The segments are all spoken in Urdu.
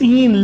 3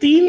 3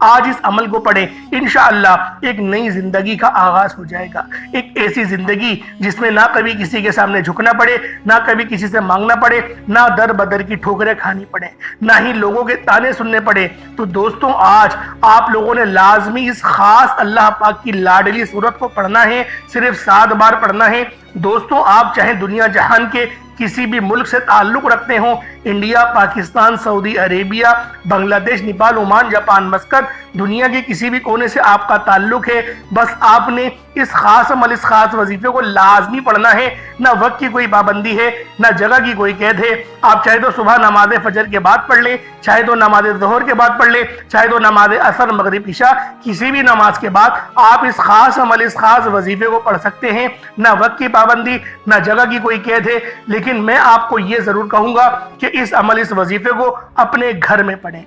آج اس عمل کو پڑھیں، انشاءاللہ ایک نئی زندگی کا آغاز ہو جائے گا، ایک ایسی زندگی جس میں نہ کبھی کسی کے سامنے جھکنا پڑے، نہ کبھی کسی سے مانگنا پڑے، نہ در بدر کی ٹھوکریں کھانی پڑے، نہ ہی لوگوں کے تانے سننے پڑے۔ تو دوستوں آج آپ لوگوں نے لازمی اس خاص اللہ پاک کی لاڈلی سورت کو پڑھنا ہے، صرف 7 بار پڑھنا ہے۔ دوستوں آپ چاہے دنیا جہان کے کسی بھی ملک سے تعلق رکھتے ہوں، انڈیا، پاکستان، سعودی عربیہ، بنگلہ دیش، نیپال، عمان، جاپان، مسقط، دنیا کے کسی بھی کونے سے آپ کا تعلق ہے، بس آپ نے اس خاص عمل، اس خاص وظیفے کو لازمی پڑھنا ہے۔ نہ وقت کی کوئی پابندی ہے، نہ جگہ کی کوئی قید ہے۔ آپ چاہے تو صبح نماز فجر کے بعد پڑھ لیں، چاہے تو نماز ظہر کے بعد پڑھ لیں، چاہے تو نماز عصر، مغرب، عشاء، کسی بھی نماز کے بعد آپ اس خاص عمل، اس خاص وظیفے کو پڑھ سکتے ہیں۔ نہ وقت کی پابندی، نہ جگہ کی کوئی قید ہے، لیکن میں آپ کو یہ ضرور کہوں گا کہ اس عمل، اس وظیفے کو اپنے گھر میں پڑھیں۔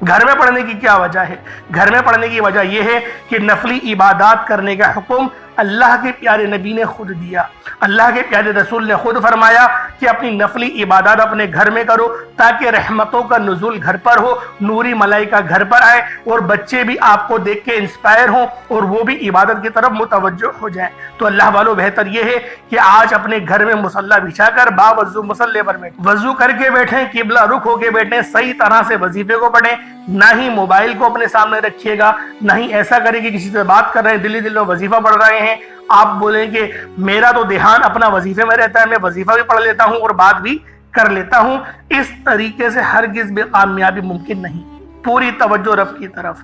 گھر میں پڑھنے کی کیا وجہ ہے؟ گھر میں پڑھنے کی وجہ یہ ہے کہ نفلی عبادات کرنے کا حکم اللہ کے پیارے نبی نے خود دیا، اللہ کے پیارے رسول نے خود فرمایا کہ اپنی نفلی عبادات اپنے گھر میں کرو تاکہ رحمتوں کا نزول گھر پر ہو، نوری ملائکہ گھر پر آئے اور بچے بھی آپ کو دیکھ کے انسپائر ہوں اور وہ بھی عبادت کی طرف متوجہ ہو جائیں۔ تو اللہ والو بہتر یہ ہے کہ آج اپنے گھر میں مصلی بچھا کر باوضو مصلی پر بیٹھیں، وضو کر کے بیٹھیں، قبلہ رخ ہو کے بیٹھیں، صحیح طرح سے وظیفے کو پڑھیں۔ نہ ہی موبائل کو اپنے سامنے رکھیے گا، نہ ہی ایسا کریں کہ کسی سے بات کر رہے ہیں، دل میں وظیفہ پڑھ رہے ہیں، آپ بولیں کہ میرا تو دھیان اپنا وظیفے میں رہتا ہے، میں وظیفہ بھی پڑھ لیتا ہوں اور بات بھی کر لیتا ہوں۔ اس طریقے سے ہرگز بھی کامیابی ممکن نہیں۔ پوری توجہ رب کی طرف،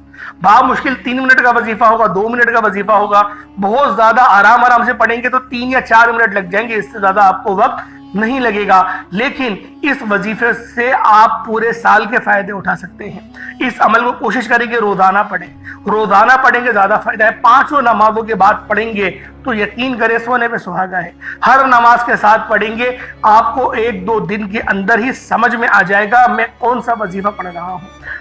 مشکل 3 منٹ کا وظیفہ ہوگا، 2 منٹ کا وظیفہ ہوگا، بہت زیادہ آرام سے پڑھیں گے تو 3 یا 4 منٹ لگ جائیں گے، اس سے زیادہ آپ کو وقت نہیں لگے گا، لیکن اس وظیفے سے آپ پورے سال کے فائدے اٹھا سکتے ہیں۔ اس عمل کو کوشش کریں کہ روزانہ پڑھیں گے زیادہ فائدہ ہے۔ 5 نمازوں کے بعد پڑھیں گے تو یقین کریں سونے پہ سہاگا ہے۔ ہر نماز کے ساتھ پڑھیں گے، آپ کو 1-2 دن کے اندر ہی سمجھ میں آ جائے گا میں کون سا وظیفہ پڑھ رہا ہوں،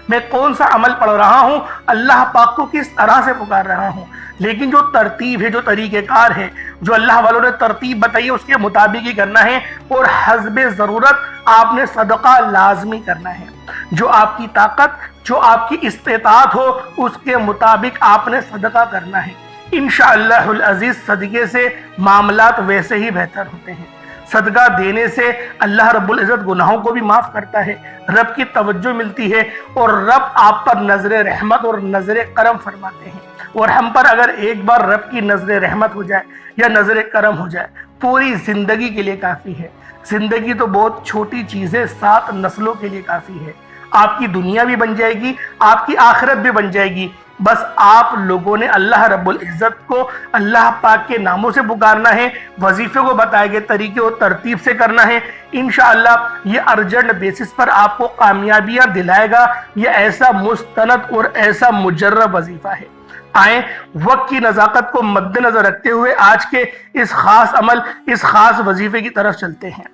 میں کون سا عمل پڑھ رہا ہوں، اللہ پاک کو کس طرح سے پکار رہا ہوں۔ لیکن جو ترتیب ہے، جو طریقہ کار ہے، جو اللہ والوں نے ترتیب بتائی ہے، اس کے مطابق ہی کرنا ہے اور حسب ضرورت آپ نے صدقہ لازمی کرنا ہے۔ جو آپ کی طاقت، جو آپ کی استطاعت ہو، اس کے مطابق آپ نے صدقہ کرنا ہے۔ انشاءاللہ العزیز صدقے سے معاملات ویسے ہی بہتر ہوتے ہیں۔ صدقہ دینے سے اللہ رب العزت گناہوں کو بھی معاف کرتا ہے، رب کی توجہ ملتی ہے اور رب آپ پر نظر رحمت اور نظر کرم فرماتے ہیں۔ اور ہم پر اگر ایک بار رب کی نظر رحمت ہو جائے یا نظر کرم ہو جائے، پوری زندگی کے لیے کافی ہے۔ زندگی تو بہت چھوٹی چیز ہے، 7 نسلوں کے لیے کافی ہے۔ آپ کی دنیا بھی بن جائے گی، آپ کی آخرت بھی بن جائے گی۔ بس آپ لوگوں نے اللہ رب العزت کو اللہ پاک کے ناموں سے پکارنا ہے، وظیفے کو بتائے گئے طریقے اور ترتیب سے کرنا ہے۔ انشاءاللہ یہ ارجنٹ بیسس پر آپ کو کامیابیاں دلائے گا۔ یہ ایسا مستند اور ایسا مجرب وظیفہ ہے۔ آئیں وقت کی نزاکت کو مد نظر رکھتے ہوئے آج کے اس خاص عمل، اس خاص وظیفے کی طرف چلتے ہیں۔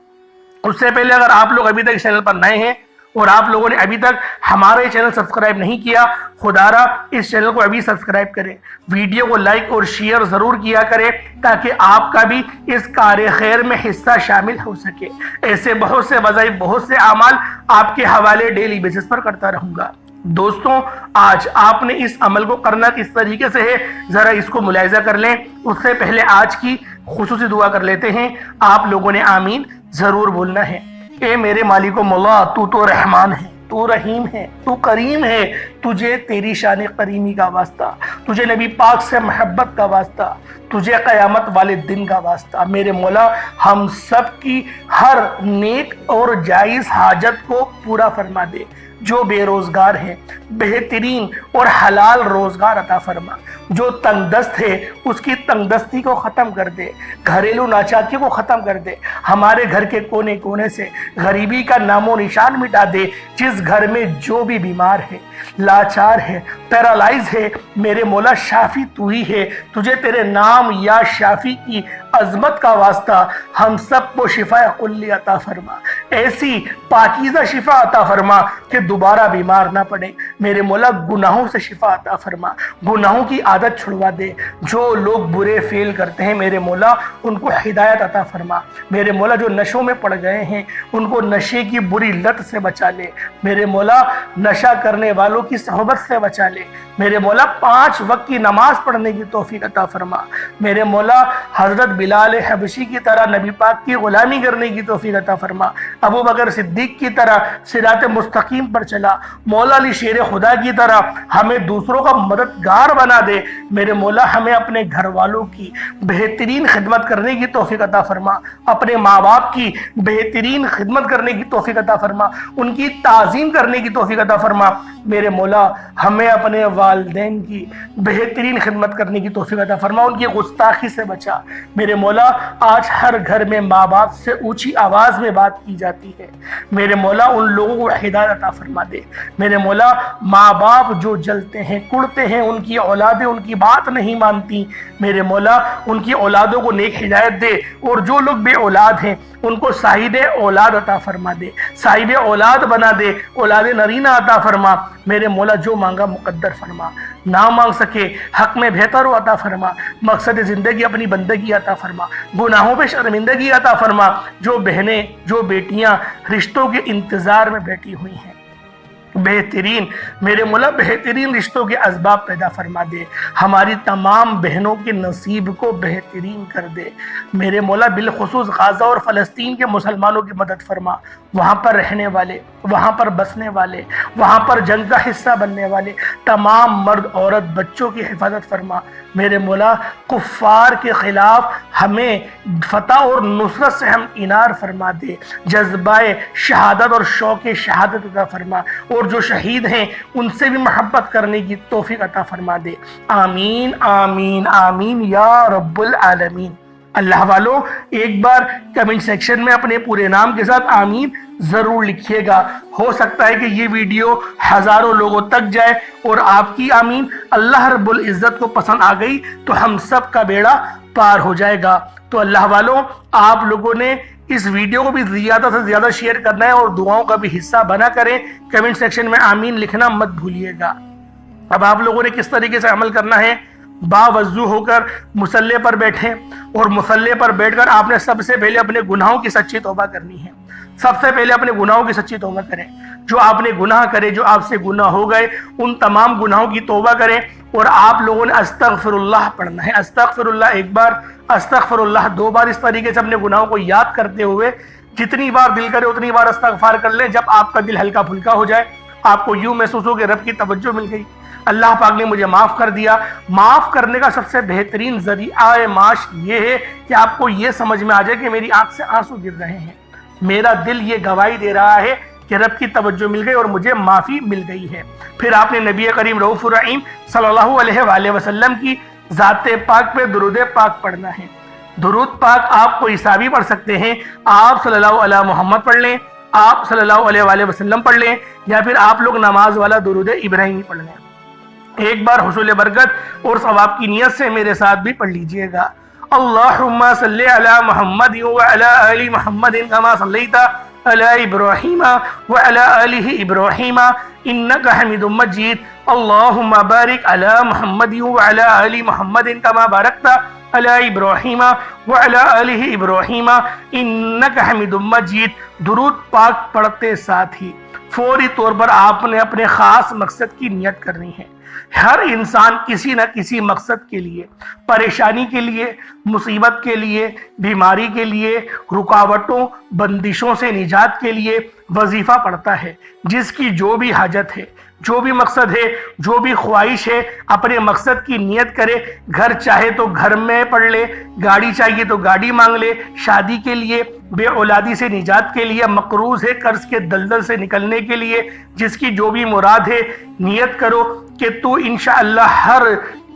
اس سے پہلے اگر آپ لوگ ابھی تک اس چینل پر نئے ہیں اور آپ لوگوں نے ابھی تک ہمارا یہ چینل سبسکرائب نہیں کیا، خدا را اس چینل کو ابھی سبسکرائب کریں، ویڈیو کو لائک اور شیئر ضرور کیا کریں تاکہ آپ کا بھی اس کار خیر میں حصہ شامل ہو سکے۔ ایسے بہت سے وظائف، بہت سے اعمال آپ کے حوالے ڈیلی بیسس پر کرتا رہوں گا۔ دوستوں آج آپ نے اس عمل کو کرنا کس طریقے سے ہے، ذرا اس کو ملاحظہ کر لیں۔ اس سے پہلے آج کی خصوصی دعا کر لیتے ہیں۔ آپ لوگوں نے آمین ضرور بولنا ہے۔ اے میرے مالک و مولا، تو تو رحمان ہے، تو رحیم ہے، تو کریم ہے، تجھے تیری شان کریمی کا واسطہ، تجھے نبی پاک سے محبت کا واسطہ، تجھے قیامت والے دن کا واسطہ۔ میرے مولا ہم سب کی ہر نیک اور جائز حاجت کو پورا فرما دے۔ جو بے روزگار ہے بہترین اور حلال روزگار عطا فرما، جو تنگ دست ہے اس کی تنگ دستی کو ختم کر دے، گھریلو ناچاکی کو ختم کر دے، ہمارے گھر کے کونے کونے سے غریبی کا نام و نشان مٹا دے۔ جس گھر میں جو بھی بیمار ہے، لاچار ہے، پیرالائز ہے، میرے مولا شافی تو ہی ہے، تجھے تیرے نام یا شافی کی عظمت کا واسطہ ہم سب کو شفا کلی عطا فرما، ایسی پاکیزہ شفا عطا فرما کہ دوبارہ بیمار نہ پڑے، میرے مولا گناہوں سے شفا عطا فرما، گناہوں کی عادت چھڑوا دے، جو لوگ برے فعل کرتے ہیں میرے مولا ان کو ہدایت عطا فرما، میرے مولا جو نشوں میں پڑ گئے ہیں ان کو نشے کی بری لت سے بچا لے، میرے مولا نشہ کرنے والوں کی صحبت سے بچا لے، میرے مولا 5 وقت کی نماز پڑھنے کی توفیق عطا فرما، میرے مولا حضرت بلال حبشی کی طرح نبی پاک کی غلامی کرنے کی توفیق عطا فرما، ابو بکر صدیق کی طرح صراط مستقیم پر چلا، مولا علی شیر خدا کی طرح ہمیں دوسروں کا مددگار بنا دے، میرے مولا ہمیں اپنے گھر والوں کی بہترین خدمت کرنے کی توفیق عطا فرما، اپنے ماں باپ کی بہترین خدمت کرنے کی توفیق عطا فرما، ان کی تعظیم کرنے کی توفیق عطا فرما، میرے مولا ہمیں اپنے والدین کی بہترین خدمت کرنے کی توفیق عطا فرما، ان کی گستاخی سے بچا، میرے مولا آج ہر گھر میں ماں باپ سے اونچی آواز میں بات کی جاتی ہے، میرے مولا ان لوگوں کو ہدایت عطا فرما دے، میرے مولا ماں باپ جو جلتے ہیں کڑتے ہیں، ان کی اولادیں ان کی بات نہیں مانتی، میرے مولا ان کی اولادوں کو نیک ہدایت دے، اور جو لوگ بے اولاد ہیں ان کو صاحب اولاد عطا فرما دے، صاحب اولاد بنا دے، اولاد نرینہ عطا فرما، میرے مولا جو مانگا مقدر فرما، نہ مانگ سکے حق میں بہتر و عطا فرما، مقصد زندگی اپنی بندگی عطا فرما، گناہوں پہ شرمندگی عطا فرما، جو بہنیں جو بیٹیاں رشتوں کے انتظار میں بیٹھی ہوئی ہیں بہترین میرے مولا بہترین رشتوں کے اسباب پیدا فرما دے، ہماری تمام بہنوں کے نصیب کو بہترین کر دے، میرے مولا بالخصوص غزہ اور فلسطین کے مسلمانوں کی مدد فرما، وہاں پر رہنے والے، وہاں پر بسنے والے، وہاں پر جنگ کا حصہ بننے والے تمام مرد عورت بچوں کی حفاظت فرما، میرے مولا کفار کے خلاف ہمیں فتح اور نصرت سے ہم انار فرما دے، جذبہ شہادت اور شوق شہادت عطا فرما، اور جو شہید ہیں ان سے بھی محبت کرنے کی توفیق عطا فرما دے، آمین آمین آمین یا رب العالمین۔ اللہ والو ایک بار کمنٹ سیکشن میں اپنے پورے نام کے ساتھ آمین ضرور لکھیے گا، ہو سکتا ہے کہ یہ ویڈیو ہزاروں لوگوں تک جائے اور آپ کی آمین اللہ رب العزت کو پسند آ گئی تو ہم سب کا بیڑا پار ہو جائے گا۔ تو اللہ والو آپ لوگوں نے اس ویڈیو کو بھی زیادہ سے زیادہ شیئر کرنا ہے اور دعاؤں کا بھی حصہ بنا کریں، کمنٹ سیکشن میں آمین لکھنا مت بھولیے گا۔ اب آپ لوگوں نے کس طریقے سے عمل کرنا ہے، باوضو ہو کر مصلی پر بیٹھیں، اور مصلی پر بیٹھ کر آپ نے سب سے پہلے اپنے گناہوں کی سچی توبہ کرنی ہے، سب سے پہلے اپنے گناہوں کی سچی توبہ کریں، جو آپ نے گناہ کرے، جو آپ سے گناہ ہو گئے ان تمام گناہوں کی توبہ کریں، اور آپ لوگوں نے استغفر اللہ پڑھنا ہے، استغفر اللہ 1 بار، استغفر اللہ 2 بار، اس طریقے سے اپنے گناہوں کو یاد کرتے ہوئے جتنی بار دل کرے اتنی بار استغفار کر لیں۔ جب آپ کا دل ہلکا پھلکا ہو جائے، آپ کو یوں محسوس ہو کہ رب کی توجہ مل گئی، اللہ پاک نے مجھے معاف کر دیا، معاف کرنے کا سب سے بہترین ذریعہ معاش یہ ہے کہ آپ کو یہ سمجھ میں آ جائے کہ میری آنکھ سے آنسو گر رہے ہیں، میرا دل یہ گواہی دے رہا ہے کہ رب کی توجہ مل گئی اور مجھے معافی مل گئی ہے۔ پھر آپ نے نبی کریم رؤوف الرحیم صلی اللہ علیہ وآلہ وسلم کی ذات پاک پہ درود پاک پڑھنا ہے۔ درود پاک آپ کو حسابی پڑھ سکتے ہیں، آپ صلی اللہ علیہ محمد پڑھ لیں، آپ صلی اللہ علیہ وآلہ وسلم پڑھ لیں، یا پھر آپ لوگ نماز والا درود ابراہیمی پڑھ لیں۔ ایک بار حصول برکت اور ثواب کی نیت سے میرے ساتھ بھی پڑھ لیجئے گا۔ اللہم صلی علی محمد وعلی آل محمد کما صلیت علی ابراہیم وعلی آل ابراہیم انک حمید مجید، اللہم بارک علی محمد وعلی آل محمد کما بارکت علی ابراہیم وعلی آل ابراہیم انک حمید مجید۔ درود پاک پڑھتے ساتھ ہی فوری طور پر آپ نے اپنے خاص مقصد کی نیت کرنی ہے۔ ہر انسان کسی نہ کسی مقصد کے لیے، پریشانی کے لیے، مصیبت کے لیے، بیماری کے لیے، رکاوٹوں بندشوں سے نجات کے لیے وظیفہ پڑھتا ہے۔ جس کی جو بھی حاجت ہے، جو بھی مقصد ہے، جو بھی خواہش ہے، اپنے مقصد کی نیت کرے۔ گھر چاہے تو گھر میں پڑھ لے، گاڑی چاہیے تو گاڑی مانگ لے، شادی کے لیے، بے اولادی سے نجات کے لیے، مقروض ہے قرض کے دلدل سے نکلنے کے لیے، جس کی جو بھی مراد ہے نیت کرو کہ تو انشاءاللہ ہر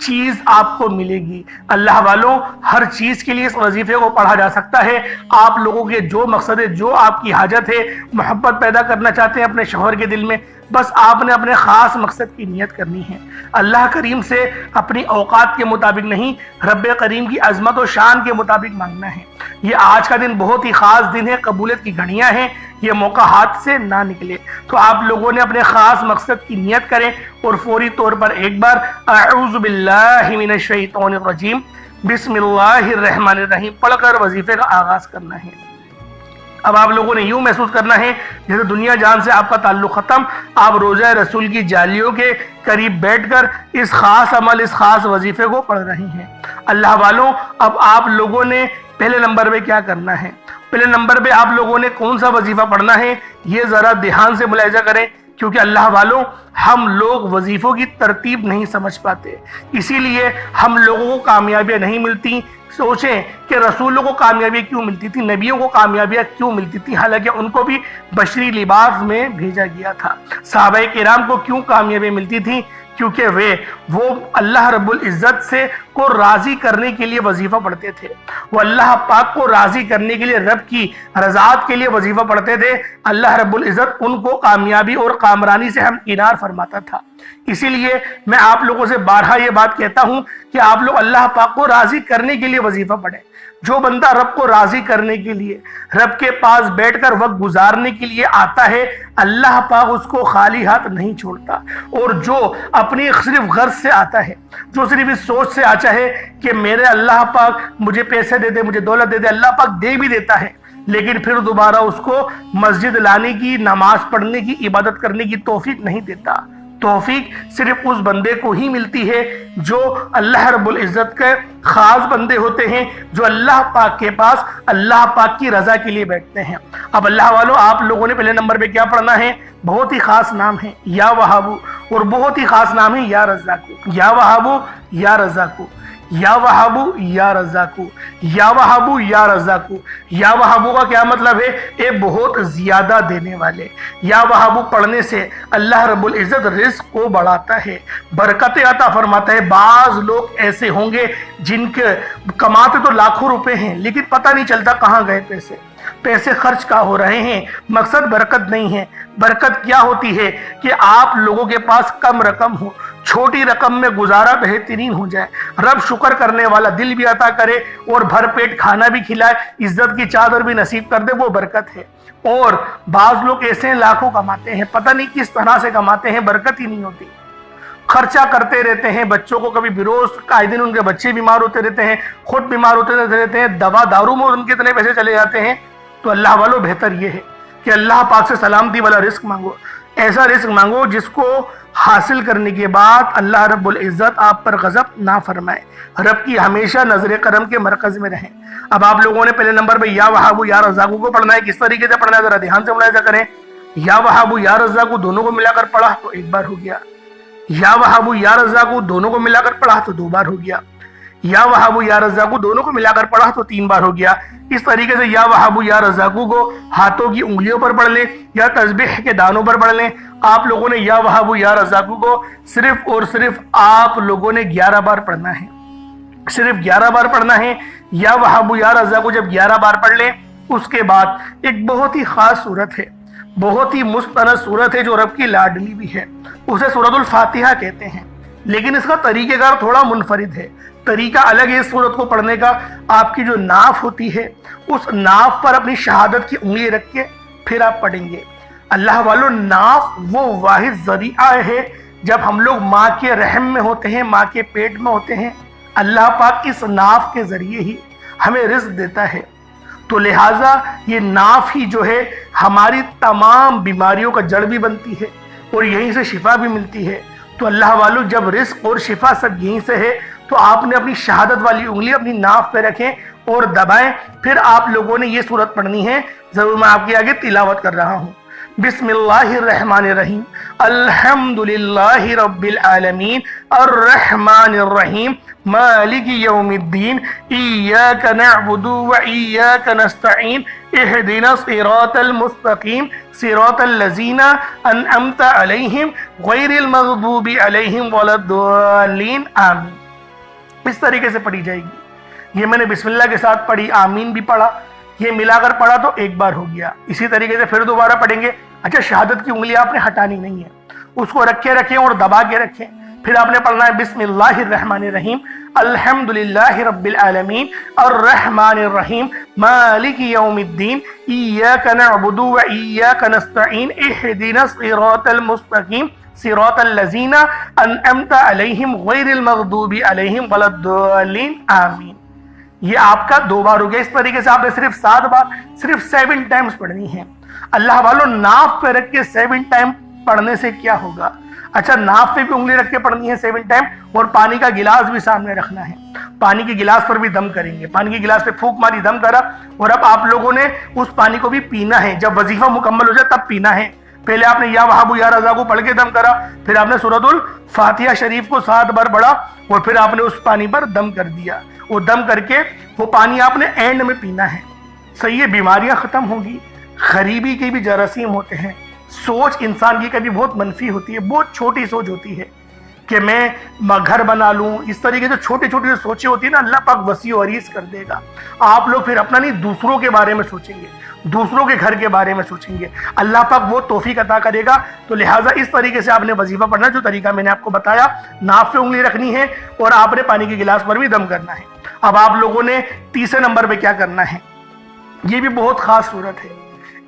چیز آپ کو ملے گی۔ اللہ والوں ہر چیز کے لیے اس وظیفے کو پڑھا جا سکتا ہے۔ آپ لوگوں کے جو مقصد ہے، جو آپ کی حاجت ہے، محبت پیدا کرنا چاہتے ہیں اپنے شوہر کے دل میں، بس آپ نے اپنے خاص مقصد کی نیت کرنی ہے، اللہ کریم سے اپنی اوقات کے مطابق نہیں، رب کریم کی عظمت و شان کے مطابق مانگنا ہے۔ یہ آج کا دن بہت ہی خاص دن ہے، قبولیت کی گھڑیاں ہیں، یہ موقع ہاتھ سے نہ نکلے۔ تو آپ لوگوں نے اپنے خاص مقصد کی نیت کریں اور فوری طور پر ایک بار اعوذ باللہ من الشیطان الرجیم بسم اللہ الرحمن الرحیم پڑھ کر وظیفے کا آغاز کرنا ہے۔ اب آپ لوگوں نے یوں محسوس کرنا ہے جیسے دنیا جان سے آپ کا تعلق ختم، آپ روضہ رسول کی جالیوں کے قریب بیٹھ کر اس خاص عمل، اس خاص وظیفے کو پڑھ رہی ہیں۔ اللہ والوں، اب آپ لوگوں نے پہلے نمبر پہ کیا کرنا ہے؟ پہلے نمبر پہ آپ لوگوں نے کون سا وظیفہ پڑھنا ہے یہ ذرا دھیان سے ملاحظہ کریں، کیونکہ اللہ والوں ہم لوگ وظیفوں کی ترتیب نہیں سمجھ پاتے، اسی لیے ہم لوگوں کو کامیابیاں نہیں ملتی۔ سوچیں کہ رسولوں کو کامیابیاں کیوں ملتی تھی، نبیوں کو کامیابیاں کیوں ملتی تھی، حالانکہ ان کو بھی بشری لباس میں بھیجا گیا تھا۔ صحابہ کرام کو کیوں کامیابیاں ملتی تھی؟ کیونکہ وہ اللہ رب العزت سے کو راضی کرنے کے لیے وظیفہ پڑھتے تھے، وہ اللہ پاک کو راضی کرنے کے لیے، رب کی رضاعت کے لیے وظیفہ پڑھتے تھے۔ اللہ رب العزت ان کو کامیابی اور کامرانی سے ہمکنار فرماتا تھا۔ اسی لیے میں آپ لوگوں سے بارہا یہ بات کہتا ہوں کہ آپ لوگ اللہ پاک کو راضی کرنے کے لیے وظیفہ پڑھیں۔ جو بندہ رب کو راضی کرنے کے لیے، رب کے پاس بیٹھ کر وقت گزارنے کے لیے آتا ہے، اللہ پاک اس کو خالی ہاتھ نہیں چھوڑتا۔ اور جو اپنی صرف غرض سے آتا ہے، جو صرف اس سوچ سے آتا ہے کہ میرے اللہ پاک مجھے پیسے دے دے، مجھے دولت دے دے، اللہ پاک دے بھی دیتا ہے، لیکن پھر دوبارہ اس کو مسجد لانے کی، نماز پڑھنے کی، عبادت کرنے کی توفیق نہیں دیتا۔ توفیق صرف اس بندے کو ہی ملتی ہے جو اللہ رب العزت کے خاص بندے ہوتے ہیں، جو اللہ پاک کے پاس اللہ پاک کی رضا کے لیے بیٹھتے ہیں۔ اب اللہ والوں، آپ لوگوں نے پہلے نمبر پہ کیا پڑھنا ہے؟ بہت ہی خاص نام ہے یا وہابو، اور بہت ہی خاص نام ہے یا رزاقو۔ یا وہابو یا رزاقو، یا وہابو یا رزاقو، یا وہابو یا رزاقو۔ یا وہابو کا کیا مطلب ہے؟ اے بہت زیادہ دینے والے۔ یا وہابو پڑھنے سے اللہ رب العزت رزق کو بڑھاتا ہے، برکت عطا فرماتا ہے۔ بعض لوگ ایسے ہوں گے جن کے کماتے تو لاکھوں روپے ہیں، لیکن پتہ نہیں چلتا کہاں گئے پیسے خرچ کا ہو رہے ہیں۔ مقصد برکت نہیں ہے۔ برکت کیا ہوتی ہے کہ آپ لوگوں کے پاس کم رقم ہو، چھوٹی رقم میں گزارا بہترین ہو جائے، رب شکر کرنے والا دل بھی عطا کرے اور بھر پیٹ کھانا بھی کھلائے، عزت کی چادر بھی نصیب کر دے، وہ برکت ہے۔ اور بعض لوگ ایسے ہیں لاکھوں کماتے ہیں، پتہ نہیں کس طرح سے کماتے ہیں، برکت ہی نہیں ہوتی، خرچہ کرتے رہتے ہیں، بچوں کو کبھی بروز آئے دن ان کے بچے بیمار ہوتے رہتے ہیں، خود بیمار ہوتے رہتے ہیں، دوا دارو میں ان کے اتنے پیسے چلے جاتے ہیں۔ تو اللہ والوں بہتر یہ ہے کہ اللہ پاک سے سلامتی والا رزق مانگو، ایسا رزق مانگو جس کو حاصل کرنے کے بعد اللہ رب العزت آپ پر غضب نہ فرمائے، رب کی ہمیشہ نظر کرم کے مرکز میں رہیں۔ اب آپ لوگوں نے پہلے نمبر پہ یا وہابو یا رزاقو کو پڑھنا ہے۔ کس طریقے سے پڑھنا ہے ذرا دھیان سے ملاحظہ کریں۔ یا وہابو یا رزاقو دونوں کو ملا کر پڑھا تو ایک بار ہو گیا، یا وہابو یا رزاقو دونوں کو ملا کر پڑھا تو دو بار ہو گیا، یا وہابو یا رزاقو دونوں کو ملا کر پڑھا تو تین بار ہو گیا۔ اس طریقے سے یا وہابو یا رزاقو کو ہاتھوں کی انگلیوں پر پڑھ لیں یا تسبیح کے دانوں پر پڑھ لیں۔ آپ لوگوں نے یا وہابو یا رزاقو کو صرف اور صرف آپ لوگوں نے 11 بار پڑھنا ہے، صرف 11 بار پڑھنا ہے۔ یا وہابو یا رزاقو جب 11 بار پڑھ لیں، اس کے بعد ایک بہت ہی خاص صورت ہے، بہت ہی مستند صورت ہے جو رب کی لاڈلی بھی ہے، اسے سورۃ الفاتحہ کہتے ہیں، لیکن اس کا طریقہ کار تھوڑا منفرد ہے، طریقہ الگ ہے اس سورت کو پڑھنے کا۔ آپ کی جو ناف ہوتی ہے، اس ناف پر اپنی شہادت کی انگلی رکھ کے پھر آپ پڑھیں گے۔ اللہ والوں، ناف وہ واحد ذریعہ ہے جب ہم لوگ ماں کے رحم میں ہوتے ہیں، ماں کے پیٹ میں ہوتے ہیں، اللہ پاک اس ناف کے ذریعے ہی ہمیں رزق دیتا ہے۔ تو لہٰذا یہ ناف ہی جو ہے ہماری تمام بیماریوں کا جڑ بھی بنتی ہے اور یہیں سے شفا بھی ملتی ہے۔ تو اللہ والوں، جب رزق اور شفا سب یہیں سے ہے تو آپ نے اپنی شہادت والی انگلی اپنی ناف پہ رکھیں اور دبائیں، پھر آپ لوگوں نے یہ سورت پڑھنی ہے۔ ضرور میں آپ کے آگے تلاوت کر رہا ہوں۔ بسم اللہ الرحمن الرحیم، الحمدللہ رب العالمین، الرحمن الرحیم، مالک یوم الدین، ایاک نعبد و ایاک نستعین، اہدنا الصراط المستقیم، صراط الذین انعمت علیہم غیر المغضوب علیہم ولا الضالین، آمین۔ اس طریقے سے پڑھی جائے گی۔ یہ میں نے بسم اللہ کے ساتھ پڑھی، آمین بھی پڑھا، یہ ملا کر پڑھا تو ایک بار ہو گیا. اسی طریقے سے پھر دوبارہ پڑھیں گے. اچھا شہادت کی انگلی آپ نے ہٹانی نہیں ہے, اس کو رکھے رکھیں اور دبا کے رکھیں. پھر آپ نے پڑھنا ہے بسم اللہ الرحمن الرحیم الحمدللہ رب العالمین الرحمن الرحیم مالک یوم الدین ایاک نعبد و ایاک نستعین اہدنا الصراط المستقیم صراط الذین انعمت علیہم غیر المغضوب علیہم ولا الضالین آمین. یہ آپ کا 2 بار ہو گیا. اس طریقے سے آپ نے صرف 7 بار صرف 7 ٹائمز پڑھنی ہے. اللہ والوں ناف پہ رکھ کے 7 ٹائم پڑھنے سے کیا ہوگا؟ اچھا ناف پہ بھی انگلی رکھ کے پڑھنی ہے 7 ٹائم, اور پانی کا گلاس بھی سامنے رکھنا ہے. پانی کے گلاس پر بھی دم کریں گے. پانی کے گلاس پہ پھونک ماری, دم کرا, اور اب آپ لوگوں نے اس پانی کو بھی پینا ہے. جب وظیفہ مکمل ہو جائے تب پینا ہے. پہلے آپ نے یا وہاب یا رضا کو پڑھ کے دم کرا, پھر آپ نے سورۃ الفاتحہ شریف کو 7 بار پڑھا, اور پھر آپ نے اس پانی پر دم کر دیا. وہ دم کر کے وہ پانی آپ نے اینڈ میں پینا ہے. صحیح ہے, بیماریاں ختم ہوں گی. غریبی کے بھی جراثیم ہوتے ہیں. سوچ انسان کی کبھی بہت منفی ہوتی ہے, بہت چھوٹی سوچ ہوتی ہے کہ میں گھر بنا لوں. اس طریقے سے چھوٹی چھوٹی جو سوچیں ہوتی ہیں نا, اللہ پاک وسیع و عریض کر دے گا. آپ لوگ پھر اپنا نہیں دوسروں کے بارے میں سوچیں گے, دوسروں کے گھر کے بارے میں سوچیں گے. اللہ پاک وہ توفیق عطا کرے گا. تو لہٰذا اس طریقے سے آپ نے وظیفہ پڑھنا, جو طریقہ میں نے آپ کو بتایا. ناف پہ انگلی رکھنی ہے اور آپ نے پانی کے گلاس پر بھی دم کرنا ہے. اب آپ لوگوں نے تیسرے نمبر پہ کیا کرنا ہے, یہ بھی بہت خاص صورت ہے.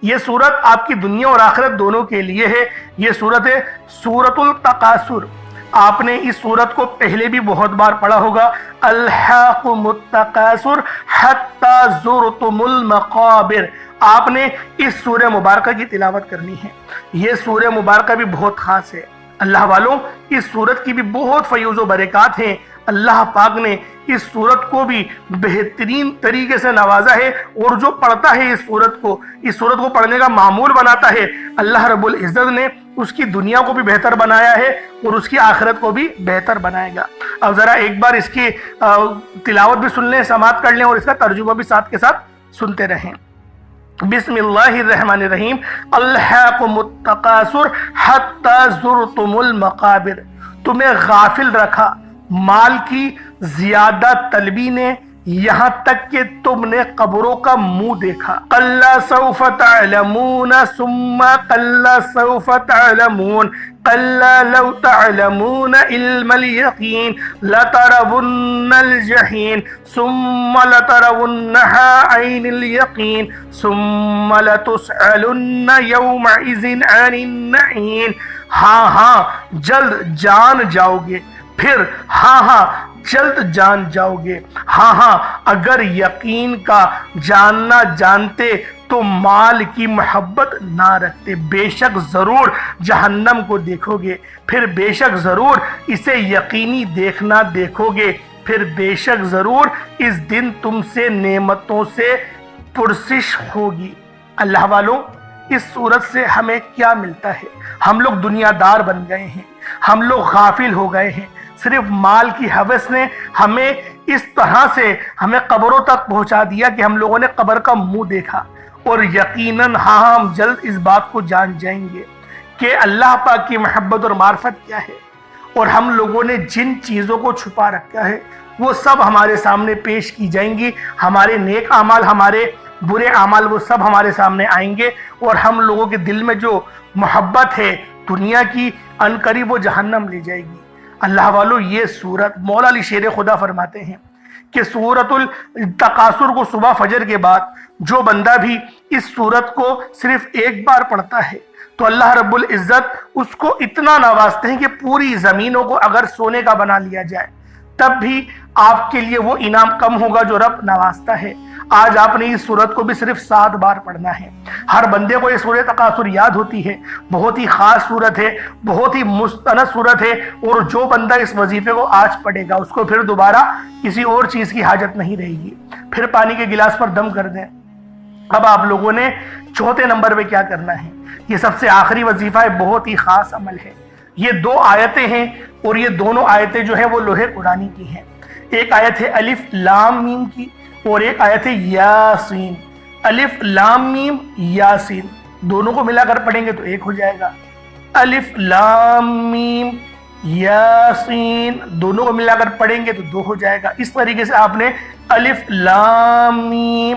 یہ صورت آپ کی دنیا اور آخرت دونوں کے لیے ہے. یہ صورت ہے سورۃ التکاثر. آپ نے اس صورت کو پہلے بھی بہت بار پڑھا ہوگا. الہاکم التکاثر حتی زرتم المقابر. آپ نے اس سورہ مبارکہ کی تلاوت کرنی ہے. یہ سورہ مبارکہ بھی بہت خاص ہے. اللہ والوں اس صورت کی بھی بہت فیوز و برکات ہیں. اللہ پاک نے اس صورت کو بھی بہترین طریقے سے نوازا ہے, اور جو پڑھتا ہے اس صورت کو پڑھنے کا معمول بناتا ہے, اللہ رب العزت نے اس کی دنیا کو بھی بہتر بنایا ہے اور اس کی آخرت کو بھی بہتر بنائے گا. اب ذرا ایک بار اس کی تلاوت بھی سن لیں, سماعت کر لیں, اور اس کا ترجمہ بھی ساتھ کے ساتھ سنتے رہیں. بسم اللہ الرحمن الرحیم الہاکم التکاثر حتی زرتم المقابر. تمہیں غافل رکھا مال کی زیادہ طلبی نے, یہاں تک کہ تم نے قبروں کا منہ دیکھا. کلا سوف تعلمون ثم کلا سوف تعلمون کلا لو تعلمون علم الیقین لترون الجحیم ثم لترونها عین الیقین ثم لتسألن یومئذ عن النعیم. ہاں جلد جان جاؤ گے, پھر ہاں جلد جان جاؤ گے. ہاں اگر یقین کا جاننا جانتے تو مال کی محبت نہ رکھتے. بے شک ضرور جہنم کو دیکھو گے, پھر بے شک ضرور اسے یقینی دیکھنا دیکھو گے, پھر بے شک ضرور اس دن تم سے نعمتوں سے پرسش ہوگی. اللہ والوں اس صورت سے ہمیں کیا ملتا ہے؟ ہم لوگ دنیا دار بن گئے ہیں, ہم لوگ غافل ہو گئے ہیں. صرف مال کی ہوس نے ہمیں اس طرح سے ہمیں قبروں تک پہنچا دیا کہ ہم لوگوں نے قبر کا منہ دیکھا. اور یقیناً ہم جلد اس بات کو جان جائیں گے کہ اللہ پاک کی محبت اور معرفت کیا ہے, اور ہم لوگوں نے جن چیزوں کو چھپا رکھا ہے وہ سب ہمارے سامنے پیش کی جائیں گی. ہمارے نیک اعمال, ہمارے برے اعمال, وہ سب ہمارے سامنے آئیں گے, اور ہم لوگوں کے دل میں جو محبت ہے دنیا کی, ان قریب وہ جہنم لے جائے گی. اللہ والو یہ صورت, مولا علی شیر خدا فرماتے ہیں کہ سورۃ التکاثر کو صبح فجر کے بعد جو بندہ بھی اس صورت کو صرف ایک بار پڑھتا ہے تو اللہ رب العزت اس کو اتنا نوازتے ہیں کہ پوری زمینوں کو اگر سونے کا بنا لیا جائے تب بھی آپ کے لیے وہ انعام کم ہوگا جو رب نوازتا ہے. آج آپ نے اس صورت کو بھی صرف 7 بار پڑھنا ہے. ہر بندے کو یہ سورۃ تکاثر یاد ہوتی ہے, بہت ہی خاص صورت ہے, بہت ہی مستند صورت ہے, اور جو بندہ اس وظیفے کو آج پڑھے گا اس کو پھر دوبارہ کسی اور چیز کی حاجت نہیں رہے گی. پھر پانی کے گلاس پر دم کر دیں. اب آپ لوگوں نے چوتھے نمبر پہ کیا کرنا ہے, یہ سب سے آخری وظیفہ ہے, بہت ہی خاص عمل ہے. یہ 2 آیتیں ہیں, اور یہ دونوں آیتیں جو ہیں وہ لوح قرآنی کی ہیں. ایک آیت ہے الف لام میم کی, اور ایک آیت ہے یاسین. الف لام میم یاسین دونوں کو ملا کر پڑھیں گے تو ایک ہو جائے گا. الف لام میم یاسین دونوں کو ملا کر پڑھیں گے تو 2 ہو جائے گا. اس طریقے سے آپ نے الف لام میم